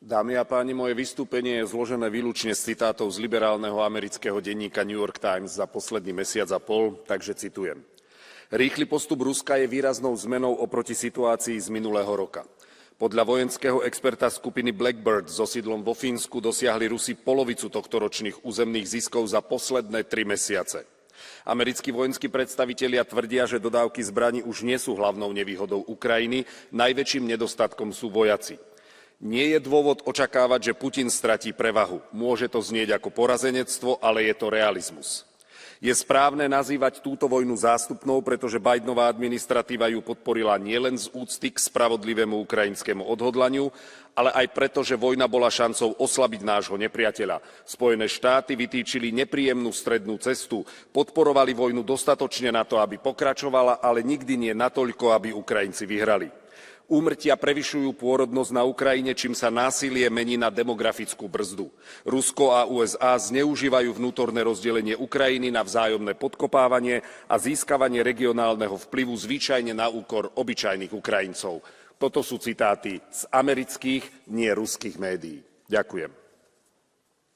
Dámy a páni, moje vystúpenie je zložené výlučne z citátov z liberálneho amerického denníka New York Times za posledný mesiac a pol, takže citujem. Rýchly postup Ruska je výraznou zmenou oproti situácii z minulého roka. Podľa vojenského experta skupiny Blackbird so sídlom vo Fínsku dosiahli Rusi polovicu tohtoročných územných ziskov za posledné 3 mesiace. Americkí vojenskí predstavitelia tvrdia, že dodávky zbraní už nie sú hlavnou nevýhodou Ukrajiny, najväčším nedostatkom sú vojaci. Nie je dôvod očakávať, že Putin stratí prevahu. Môže to znieť ako porazenectvo, ale je to realizmus. Je správne nazývať túto vojnu zástupnou, pretože Bidenová administratíva ju podporila nielen z úcty k spravodlivému ukrajinskému odhodlaniu, ale aj preto, že vojna bola šancou oslabiť nášho nepriateľa. Spojené štáty vytýčili nepríjemnú strednú cestu, podporovali vojnu dostatočne na to, aby pokračovala, ale nikdy nie natoľko, aby Ukrajinci vyhrali. Úmrtia prevyšujú pôrodnosť na Ukrajine, čím sa násilie mení na demografickú brzdu. Rusko a USA zneužívajú vnútorné rozdelenie Ukrajiny na vzájomné podkopávanie a získavanie regionálneho vplyvu zvyčajne na úkor obyčajných Ukrajincov. Toto sú citáty z amerických, nie ruských médií. Ďakujem.